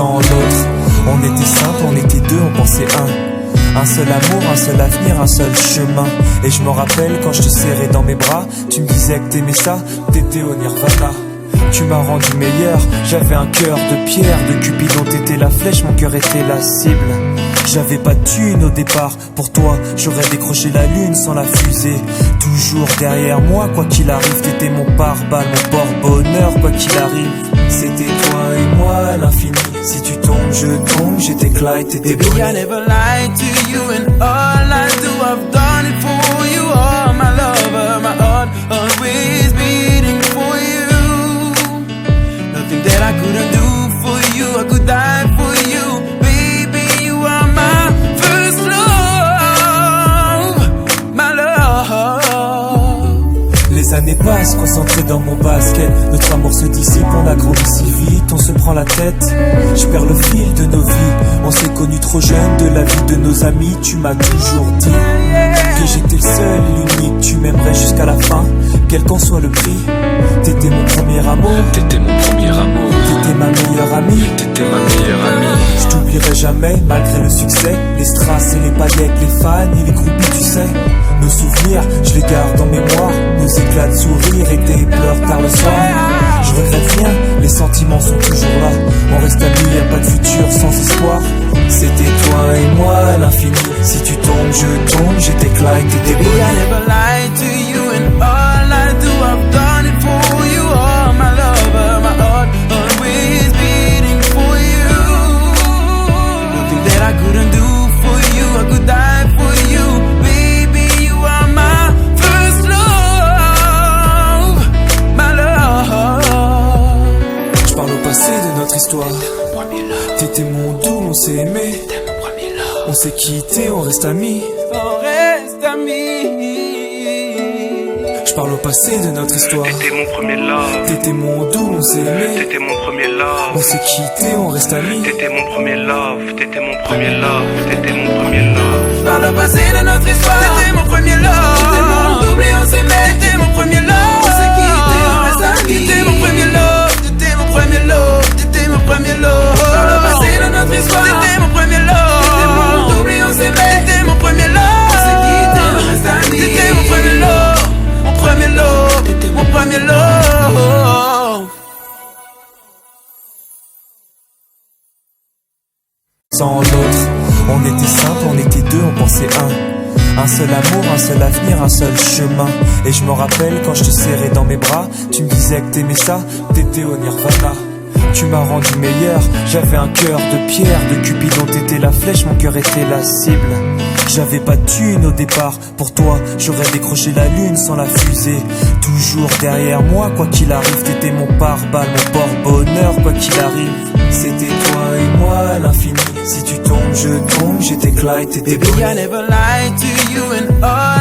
sans l'autre. On était simple, on était deux, on pensait un seul amour, un seul avenir, un seul chemin. Et je me rappelle quand je te serrais dans mes bras, tu me disais que t'aimais ça, t'étais au nirvana. Tu m'as rendu meilleur, j'avais un cœur de pierre, de Cupidon t'étais la flèche, mon cœur était la cible. J'avais pas de thune au départ, pour toi j'aurais décroché la lune sans la fusée. Toujours derrière moi, quoi qu'il arrive, t'étais mon pare-balles, mon porte-bonheur, quoi qu'il arrive. C'était toi et moi à l'infini, si tu tombes je tombe, j'étais Clyde, t'étais Baby, I never lied to you and all I do, I've done it for you. Oh my lover, my heart always beating for you. Nothing that I couldn't do for you, I could die for you. Baby, you are my first love, my love. Les années passent, concentrées dans mon basket. Notre amour se dissipe, on a grandi si vite, on se prend la tête. Je perds le fil de nos vies, on s'est connus trop jeunes. De la vie de nos amis, tu m'as toujours dit que j'étais le seul et l'unique. Tu m'aimerais jusqu'à la fin, quel qu'en soit le prix. T'étais mon premier amour, t'étais mon premier amour, t'étais ma meilleure amie, t'étais ma meilleure amie. Je t'oublierai jamais, malgré le succès. Les strass et les paillettes, les fans et les groupies, tu sais. Nos souvenirs, je les garde en mémoire. Nos éclats de sourire et tes pleurs tard le soir. Je regrette rien, les sentiments sont toujours là. On reste amis, y'a pas de futur sans espoir. C'était toi et moi à l'infini, si tu tombes, je tombe, j'étais Clyde, t'étais Baby, I never lied to you and all I do, I've done it for you. Oh my lover, my heart always beating for you. Nothing that I couldn't do for you, I could die for you. Baby, you are my first love, my love. Je parle au passé de notre histoire. T'étais mon doux, on s'est aimé. On s'est quitté, on reste amis. On reste amis. Je parle au passé de notre histoire. T'étais mon premier love. T'étais mon doux, on s'est aimé. T'étais mon premier love. On s'est quitté, on reste amis. T'étais mon premier love. T'étais mon premier love. T'étais mon premier love. Par le passé de notre histoire, t'étais mon premier love. T'étais mon double et on s'aimait. T'étais mon premier love. On s'est quitté, on reste amis. T'étais mon premier love. T'étais mon premier love. T'étais mon premier love. Par le passé de notre histoire, t'étais mon premier love. T'étais mon double et on s'aimait. T'étais mon premier love. On s'est quitté, on reste amis. T'étais mon premier love. Mon premier love. T'étais mon premier love. Sans l'autre, on était simple, on était deux, on pensait un seul amour, un seul avenir, un seul chemin. Et je me rappelle quand je te serrais dans mes bras, tu me disais que t'aimais ça, t'étais au nirvana. Tu m'as rendu meilleur, j'avais un cœur de pierre, de Cupidon t'étais la flèche, mon cœur était la cible. J'avais pas de thune au départ, pour toi j'aurais décroché la lune sans la fusée. Toujours derrière moi, quoi qu'il arrive, t'étais mon pare-balles, mon porte-bonheur, quoi qu'il arrive. C'était toi et moi à l'infini, si tu tombes je tombe, j'étais Clyde, t'étais Baby, I never lied to you and all